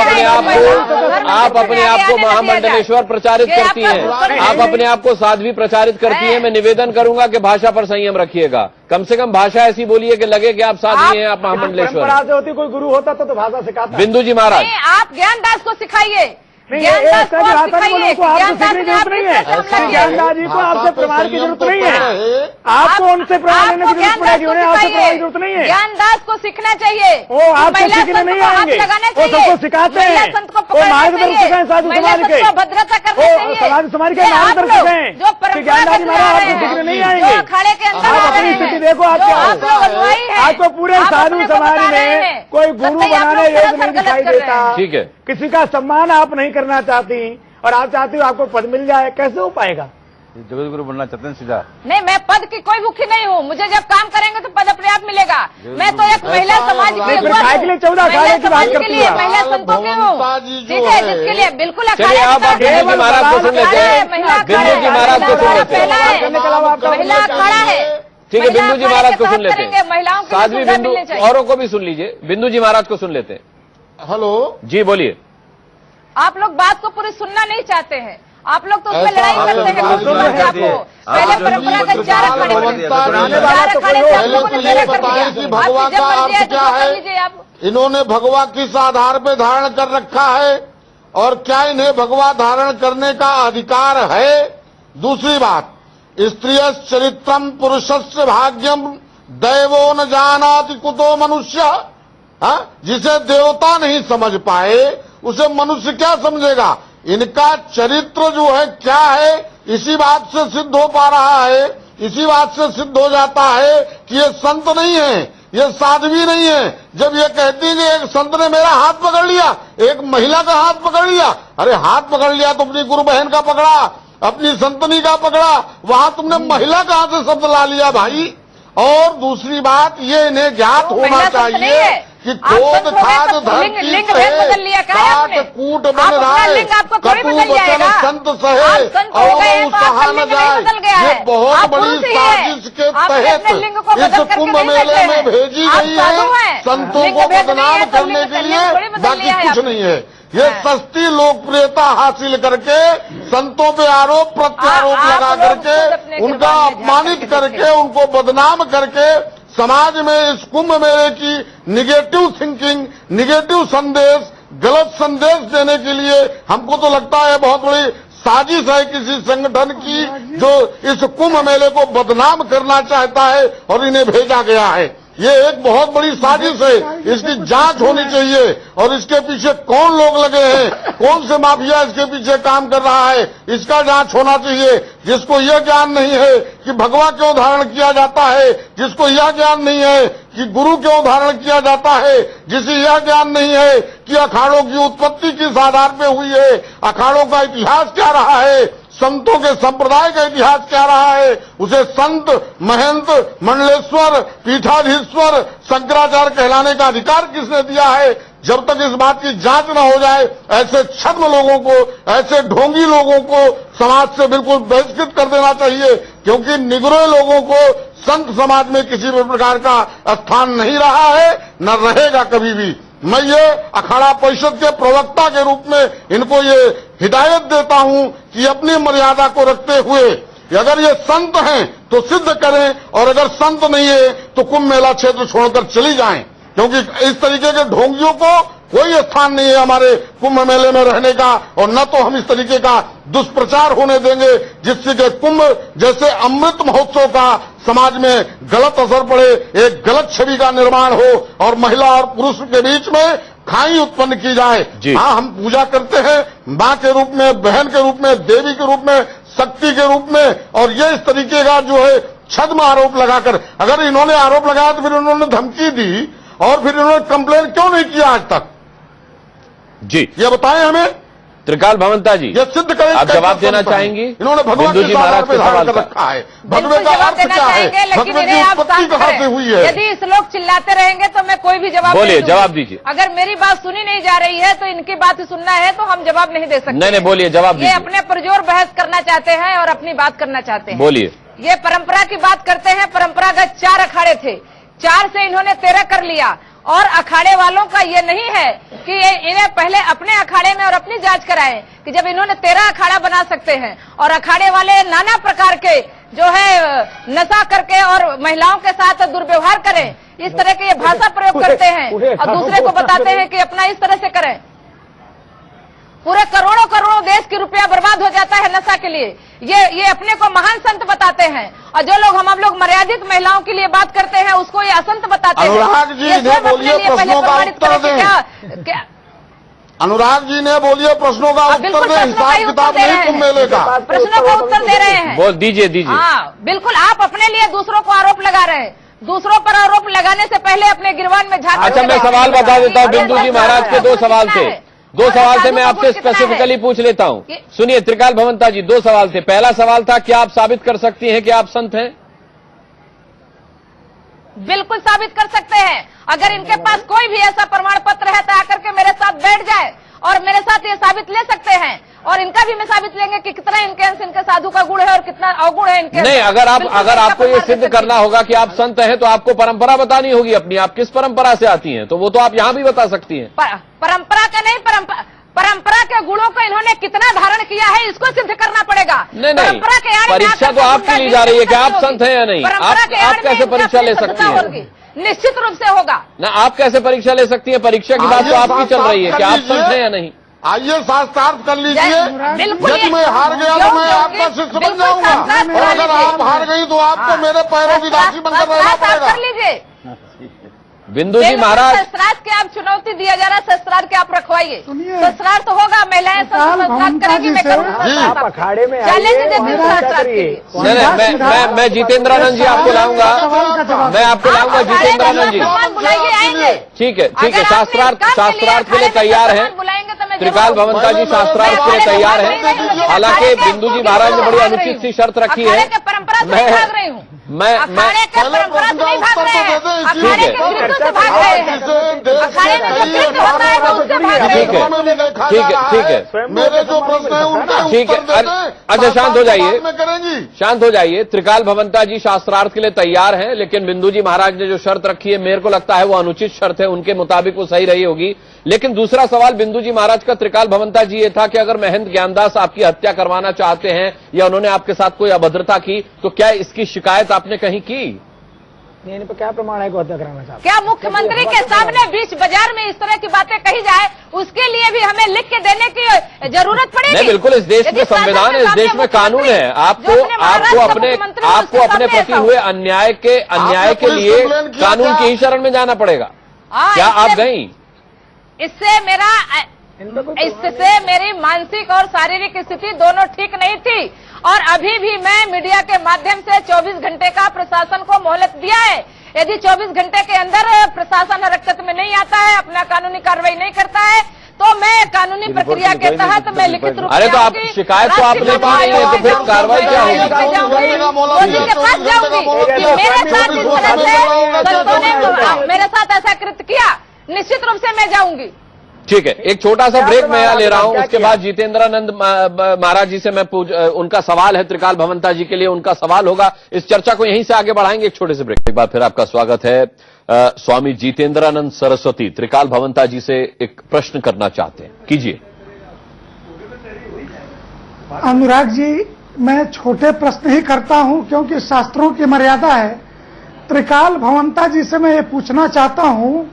अपने आप को महामंडलेश्वर प्रचारित करती हैं, आप अपने आप को साध्वी प्रचारित करती हैं। मैं निवेदन करूंगा कि भाषा पर संयम रखिएगा, कम से कम भाषा ऐसी बोलिए कि लगे कि आप साध्वी हैं, आप महामंडलेश्वर हैं। से होती कोई गुरु होता तो भाषा सिखाता। बिंदु जी महाराज, आप ज्ञानदास को सिखाइए, ज्ञानदास को सिखाइए, ज्ञानदास जी को आपसे प्रमाण की जरूरत नहीं है, आपको उनसे प्रमाण लेने की जरूरत पड़ेगी, उन्हें आपसे प्रमाण की जरूरत नहीं है। ज्ञानदास को सीखना चाहिए, वो आपसे सीखने नहीं आएंगे, वो सबको सिखाते हैं, वो मार्गदर्शक हैं साधु समाज के, भद्रता वो समाज के मार्गदर्शक हैं। ज्ञानदास जी महाराज आपको सीखने नहीं आएंगे। आप अपनी स्थिति देखो, आप क्या हो, आपको पूरे साधु समाज में कोई गुरु बनाने योग्य नहीं दिखाई देता। ठीक है, किसी का सम्मान आप नहीं करना चाहती और आप चाहती हो आपको पद मिल जाए, कैसे हो पाएगा? जगत गुरु बनना चाहते हैं सीधा। नहीं, मैं पद की कोई भूखी नहीं हूँ, मुझे जब काम करेंगे तो पद अपने आप मिलेगा। मैं तो एक महिला समाज के लिए 14 अखाड़े की बात करती है, महिला संतों की हूँ, ठीक है, जिसके लिए बिल्कुल चलिए आप बिंदु जी महाराज को सुन लेते हैं, बिंदु जी महाराज को सुन लेते हैं, महिला अखाड़ा है। ठीक है, बिंदु जी महाराज को सुन लेते हैं, साध्वी बिंदु, औरों को भी सुन लीजिए, बिंदु जी महाराज को सुन लेते हैं। हेलो जी बोलिए। आप लोग बात को पूरी सुनना नहीं चाहते हैं, आप लोग तो उसमें लड़ाई करते हैं। पहले परंपरागत 4 अखाड़े कि भगवा का अर्थ क्या है, इन्होंने भगवा किस आधार पे धारण कर रखा है और क्या इन्हें भगवा धारण करने का अधिकार है। दूसरी बात, स्त्रिय चरित्रम पुरुषस्य भाग्यम दैवो न जानाति कुतो मनुष्य, जिसे देवता नहीं समझ पाए उसे मनुष्य क्या समझेगा? इनका चरित्र जो है क्या है, इसी बात से सिद्ध हो पा रहा है, इसी बात से सिद्ध हो जाता है कि ये संत नहीं है, ये साध्वी नहीं है। जब ये कहती है कि एक संत ने मेरा हाथ पकड़ लिया, एक महिला का हाथ पकड़ लिया, अरे हाथ पकड़ लिया तो अपनी गुरु बहन का पकड़ा, अपनी संतनी का पकड़ा, वहां तुमने महिला कहां से शब्द ला लिया भाई? और दूसरी बात ये इन्हें ज्ञात होना चाहिए कि क्रोध खाद धरती सहे, काट कूट बन राय, कटु वचन संत सहे और सहा न जाए। ये बहुत बड़ी साजिश के तहत इस कुंभ मेले में भेजी गई है, संतों को बदनाम करने के लिए, बाकी कुछ नहीं है। ये सस्ती लोकप्रियता हासिल करके संतों पे आरोप प्रत्यारोप लगा करके, उनका अपमानित करके, उनको बदनाम करके समाज में इस कुंभ मेले की निगेटिव थिंकिंग, निगेटिव संदेश, गलत संदेश देने के लिए हमको तो लगता है बहुत बड़ी साजिश है किसी संगठन की, जो इस कुंभ मेले को बदनाम करना चाहता है और इन्हें भेजा गया है। ये एक बहुत बड़ी साजिश है, इसकी जांच होनी चाहिए और इसके पीछे कौन लोग लगे हैं, कौन से माफिया इसके पीछे काम कर रहा है, इसका जांच होना चाहिए। जिसको यह ज्ञान नहीं है कि भगवा क्यों धारण किया जाता है, जिसको यह ज्ञान नहीं है कि गुरु क्यों धारण किया जाता है, जिसे यह ज्ञान नहीं है कि अखाड़ों की उत्पत्ति किस आधार पे हुई है, अखाड़ों का इतिहास क्या रहा है, संतों के संप्रदाय का इतिहास क्या रहा है, उसे संत, महंत, मंडलेश्वर, पीठाधीश्वर, शंकराचार्य कहलाने का अधिकार किसने दिया है? जब तक इस बात की जांच न हो जाए, ऐसे छद्म लोगों को, ऐसे ढोंगी लोगों को समाज से बिल्कुल बहिष्कृत कर देना चाहिए, क्योंकि निगरे लोगों को संत समाज में किसी भी प्रकार का स्थान नहीं रहा है, न रहेगा कभी भी। मैं ये अखाड़ा परिषद के प्रवक्ता के रूप में इनको ये हिदायत देता हूं कि अपनी मर्यादा को रखते हुए अगर ये संत हैं तो सिद्ध करें, और अगर संत नहीं है तो कुंभ मेला क्षेत्र छोड़कर चली जाएं, क्योंकि इस तरीके के ढोंगियों को कोई स्थान नहीं है हमारे कुंभ मेले में रहने का, और न तो हम इस तरीके का दुष्प्रचार होने देंगे जिससे कि कुंभ जैसे अमृत महोत्सव का समाज में गलत असर पड़े, एक गलत छवि का निर्माण हो और महिला और पुरुष के बीच में खाई उत्पन्न की जाए। हाँ, हम पूजा करते हैं मां के रूप में, बहन के रूप में, देवी के रूप में, शक्ति के रूप में, और ये इस तरीके का जो है छद्म आरोप लगाकर, अगर इन्होंने आरोप लगाया तो फिर उन्होंने धमकी दी और फिर इन्होंने कंप्लेन क्यों नहीं किया आज तक? जी, ये बताएं हमें। त्रिकाल भवंता जी, ये सिद्ध करें, आप जवाब देना चाहेंगी? इन्होंने भगवान बिंदु जी महाराज के सवाल कर रखा है, भगवे का अर्थ क्या है, भगवे की उत्पत्ति कहां से हुई है? यदि इस लोग चिल्लाते रहेंगे तो मैं कोई भी जवाब बोलिए, जवाब दीजिए। अगर मेरी बात सुनी नहीं जा रही है तो इनकी बात ही सुनना है, तो हम जवाब नहीं दे सकते। नहीं, बोलिए, जवाब दीजिए। ये अपने पुरजोर बहस करना चाहते हैं और अपनी बात करना चाहते हैं। बोलिए। ये परंपरा की बात करते हैं, परंपरागत 4 अखाड़े थे, 4 से इन्होंने 13 कर लिया, और अखाड़े वालों का ये नहीं है कि इन्हें पहले अपने अखाड़े में और अपनी जांच कराएं कि जब इन्होंने 13 अखाड़ा बना सकते हैं, और अखाड़े वाले नाना प्रकार के जो है नशा करके और महिलाओं के साथ दुर्व्यवहार करें, इस तरह के ये भाषा प्रयोग करते हैं और दूसरे को बताते हैं कि अपना इस तरह से करें। पूरे करोड़ों करोड़ों देश की रुपया बर्बाद हो जाता है नशा के लिए। ये अपने को महान संत बताते हैं, और जो लोग हम लोग मर्यादित महिलाओं के लिए बात करते हैं उसको ये असंत बताते हैं। अनुराग जी ने बोलिए प्रश्नों का उत्तर दें। क्या अनुराग जी ने बोलिए प्रश्नों का उत्तर दें, हिसाब किताब नहीं कुंभ मेले का। प्रश्नों का उत्तर दे रहे हैं। बोल दीजिए। हाँ, बिल्कुल। आप अपने लिए दूसरों को आरोप लगा रहे हैं, दूसरों पर आरोप लगाने से पहले अपने गिरवान में झांक। अच्छा, मैं सवाल बता देता हूँ। बिंदु जी महाराज के 2 सवाल थे, 2 सवाल से मैं आपसे स्पेसिफिकली पूछ लेता हूं। सुनिए त्रिकाल भवंता जी, 2 सवाल थे। पहला सवाल था, क्या आप साबित कर सकती हैं कि आप संत हैं? बिल्कुल साबित कर सकते हैं। अगर इनके पास कोई भी ऐसा प्रमाण पत्र है तो आकर के मेरे साथ बैठ जाए और मेरे साथ ये साबित ले सकते हैं, और इनका भी मैं साबित लेंगे कि कितना इनके अंश इनके साधु का गुण है और कितना अवगुण है इनके। नहीं, अगर आपको ये सिद्ध करना होगा कि आप संत हैं तो आपको परंपरा बतानी होगी अपनी। आप किस परंपरा से आती हैं, तो वो तो आप यहाँ भी बता सकती हैं। परंपरा का नहीं, परंपरा के गुणों को इन्होंने कितना धारण किया है इसको सिद्ध करना पड़ेगा। नहीं, परीक्षा तो आपकी ली जा रही है कि आप संत हैं या नहीं। आप कैसे परीक्षा ले सकती हैं? निश्चित रूप से होगा ना। आप कैसे परीक्षा ले सकती हैं? परीक्षा की बात तो आपकी चल रही है कि आप संत हैं या नहीं। आइए शास्त्रार्थ कर लीजिए। यदि मैं हार गया तो मैं आपका शिष्य बन जाऊंगा, और अगर आप हार गई तो आपको मेरे पैरों की दासी बनकर रहना पड़ेगा। कर लीजिए। बिंदु जी महाराज, शस्त्रार्थ के आप चुनौती दिया जा रहा है, शस्त्रार्थ के आप रखवाइए, सुनिए। शस्त्रार्थ तो होगा, महिलाएं शस्त्रार्थ करेंगी, मैं करूंगा, आप अखाड़े में चैलेंज देती हूँ शस्त्रार्थ के लिए। मैं जितेंद्रानंद जी आपको लाऊंगा, मैं आपको लाऊंगा जितेंद्रानंद जी। बुलाइए, आएंगे। ठीक है, शास्त्रार्थ के लिए तैयार हैं, त्रिकाल भवंता जी शास्त्रार्थ के लिए तैयार हैं। हालांकि बिंदु जी महाराज ने बड़ी अनुचित सी शर्त रखी है। परंपरा से नहीं भाग रही हूँ, अखाड़े के परंपरा से नहीं भाग रहे हैं, अखाड़े के विरुद्ध से भाग रहे हैं, अखाड़े में जो कृत्य होता है वो उससे भाग रहे हैं। ठीक है, मेरे जो प्रश्न है उनका ठीक है। अच्छा, शांत हो जाइए, शांत हो जाइए। त्रिकाल भवंता जी शास्त्रार्थ के लिए तैयार हैं, लेकिन बिंदु जी महाराज ने जो शर्त रखी है, मेरे को लगता है वो अनुचित शर्त है, उनके मुताबिक वो सही रही होगी। लेकिन दूसरा सवाल बिंदु जी महाराज का त्रिकाल भवंता जी ये था कि अगर महंत ज्ञानदास आपकी हत्या करवाना चाहते हैं या उन्होंने आपके साथ कोई अभद्रता की, तो क्या इसकी शिकायत आपने कहीं की? नहीं, इन पर क्या प्रमाण है को हत्या कराना चाहते? क्या मुख्यमंत्री के सामने बीच बाजार में इस तरह की बातें कही जाए, उसके लिए भी हमें लिख के देने की जरूरत पड़ेगी? नहीं, बिल्कुल, इस देश में संविधान है, इस देश में कानून है। आपको अपने प्रति हुए अन्याय के लिए कानून की ही शरण में जाना पड़ेगा। क्या आप गई? इससे मेरी मानसिक और शारीरिक स्थिति दोनों ठीक नहीं थी, और अभी भी मैं मीडिया के माध्यम से 24 घंटे का प्रशासन को मोहलत दिया है। यदि 24 घंटे के अंदर प्रशासन हरकत में नहीं आता है, अपना कानूनी कार्रवाई नहीं करता है, तो मैं कानूनी प्रक्रिया के तहत मैं लिखित रूप में अरे तो आप शिकायत तो आपने की नहीं है, तो फिर कार्रवाई क्या होगी? मोदी के पास जाऊंगी कि मेरे साथ इस तरह से संतों ने मेरे साथ ऐसा कृत्य किया, निश्चित रूप से मैं जाऊंगी। ठीक है, एक छोटा सा ब्रेक मैं यहाँ ले रहा हूँ, उसके बाद जितेंद्रानंद महाराज जी से मैं उनका सवाल है त्रिकाल भवंता जी के लिए, उनका सवाल होगा। इस चर्चा को यहीं से आगे बढ़ाएंगे एक छोटे से ब्रेक। एक बार फिर आपका स्वागत है। स्वामी जितेंद्रानंद सरस्वती त्रिकाल भवंता जी से एक प्रश्न करना चाहते हैं, कीजिए। अनुराग जी, मैं छोटे प्रश्न ही करता हूं क्योंकि शास्त्रों की मर्यादा है। त्रिकाल भवंता जी से मैं ये पूछना चाहता हूं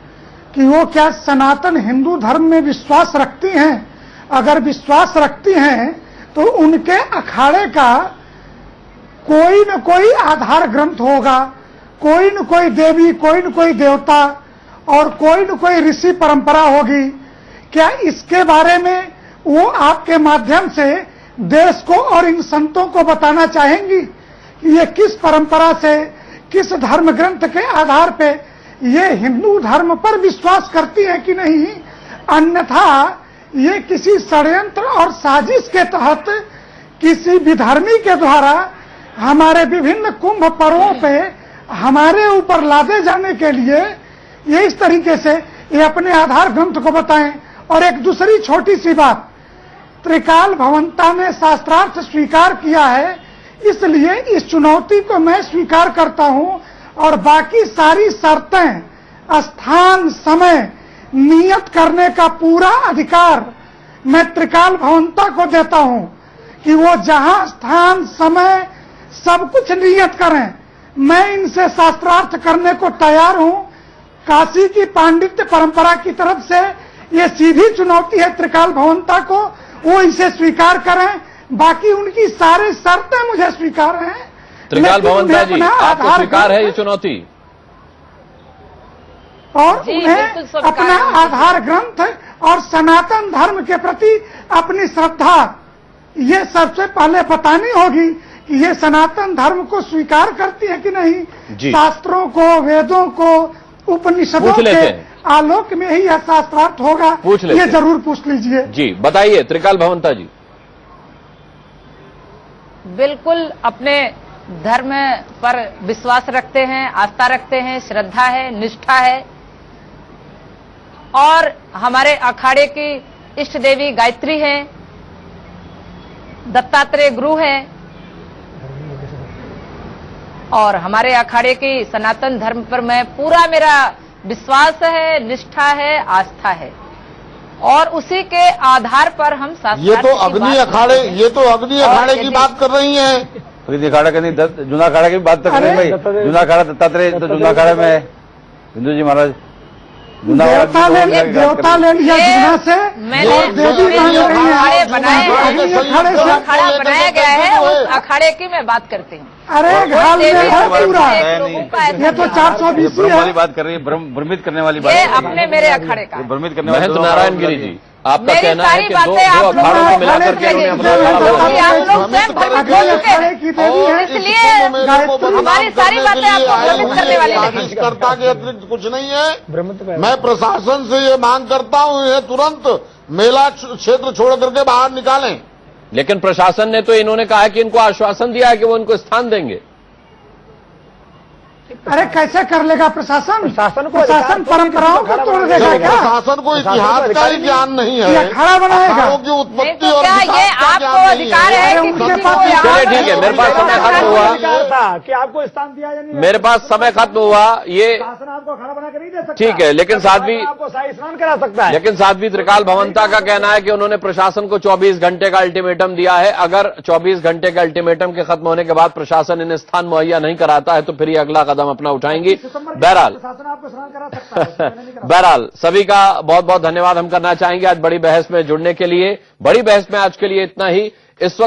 कि वो क्या सनातन हिंदू धर्म में विश्वास रखती हैं? अगर विश्वास रखती हैं तो उनके अखाड़े का कोई न कोई आधार ग्रंथ होगा, कोई न कोई देवी, कोई न कोई देवता और कोई न कोई ऋषि परंपरा होगी। क्या इसके बारे में वो आपके माध्यम से देश को और इन संतों को बताना चाहेंगी कि ये किस परंपरा से, किस धर्म ग्रंथ के आधार पे ये हिंदू धर्म पर विश्वास करती है कि नहीं? अन्यथा ये किसी षड्यंत्र और साजिश के तहत किसी विधर्मी के द्वारा हमारे विभिन्न कुंभ पर्वों पे हमारे ऊपर लादे जाने के लिए ये इस तरीके से ये अपने आधार ग्रंथ को बताएं। और एक दूसरी छोटी सी बात, त्रिकाल भवंता ने शास्त्रार्थ स्वीकार किया है, इसलिए इस चुनौती को मैं स्वीकार करता हूं और बाकी सारी शर्तें, स्थान, समय नियत करने का पूरा अधिकार मैं त्रिकाल भवंता को देता हूं कि वो जहां स्थान, समय सब कुछ नियत करें। मैं इनसे शास्त्रार्थ करने को तैयार हूं। काशी की पांडित्य परंपरा की तरफ से ये सीधी चुनौती है त्रिकाल भवंता को, वो इसे स्वीकार करें। बाकी उनकी सारे शर्तें मुझे स्वीकार हैं। त्रिकाल भवंता जी, आपको स्वीकार है ये चुनौती? और उन्हें अपना आधार ग्रंथ और सनातन धर्म के प्रति अपनी श्रद्धा ये सबसे पहले बतानी होगी कि ये सनातन धर्म को स्वीकार करती है कि नहीं। शास्त्रों को, वेदों को, उपनिषदों के आलोक में ही यह शास्त्रार्थ होगा, ये जरूर पूछ लीजिए। जी बताइए त्रिकाल भवंता जी। बिल्कुल अपने धर्म पर विश्वास रखते हैं, आस्था रखते हैं, श्रद्धा है, निष्ठा है, और हमारे अखाड़े की इष्ट देवी गायत्री है, दत्तात्रेय गुरु है, और हमारे अखाड़े की सनातन धर्म पर मैं पूरा मेरा विश्वास है, निष्ठा है, आस्था है, और उसी के आधार पर हम ये तो अग्नि अखाड़े की बात कर रही हैं। अखाड़ा के नहीं, जूना अखाड़ा की बात तो करें भाई। जूना अखाड़ा दत्तात्रेय, तो जूना अखाड़ा में बिंदु जी महाराज। देवता लैंड या जूना से मैंने और देवी मान रही अखाड़े बनाए हैं, अखाड़े जो से अखाड़ा बनाया गया है उस अखाड़े की मैं बात करती हूँ। अरे घाल में है पूरा, लोगों का ऐसा ये तो 420 वाली है। बात कर रही है, भ्रमित करने वाली ये अपने मेरे अखाड़े का भ्रमित करने महंत नारायण गिरी जी, आपका मेरी कहना है सारी कि बातें आप दो लोग अखाड़ों को मिलाकर के अभी उन्होंने अपना अखाड़ा बनाया। आप लोग स्वयं भ्रमित हो चुके हैं, की देवी है, इसलिए हमारी सारी बातें आपको भ्रमित करने वाली नहीं। आदेशकर्ता के अतिरिक्त कुछ नहीं है। मैं प्रशासन से ये मांग करता हूँ, ये तुरंत मेला क्षेत्र छोड़ करके बाहर निकालें। लेकिन प्रशासन ने तो इन्होंने कहा है कि इनको आश्वासन दिया है कि वो इनको स्थान देंगे। अरे कैसे कर लेगा प्रशासन? प्रशासन परंपराओं को तोड़ देगा क्या? प्रशासन को इतिहास का ही ज्ञान नहीं ये है, अखाड़ा बनाएगा? अखाड़ों की नहीं उत्पत्ति तो और क्या विकास ये का आपको ज्ञान नहीं अधिकार है कि उनके किसी पास को यहाँ चलिए ठीक है, मेरे पास समय खत्म हुआ, था कि आपको स्थान दिया या नहीं? मेरे पास समय खत्म हुआ। ये शासन आपको अखाड़ा बना के नहीं दे सकता। ठीक है, लेकिन साध्वी आपको शाही स्नान करा सकता है। लेकिन साध्वी त्रिकाल भवंता का कहना है कि उन्होंने प्रशासन को 24 घंटे का अल्टीमेटम दिया है। अगर 24 घंटे के अल्टीमेटम के खत्म होने के बाद प्रशासन इन्हें स्थान मुहैया नहीं कराता है तो फिर ये अगला कदम अपना उठाएंगी। बहरहाल शासन आपको स्नान करा सकता है। बहरहाल सभी का बहुत बहुत धन्यवाद हम करना चाहेंगे आज बड़ी बहस में जुड़ने के लिए। बड़ी बहस में आज के लिए इतना ही। इस वक्त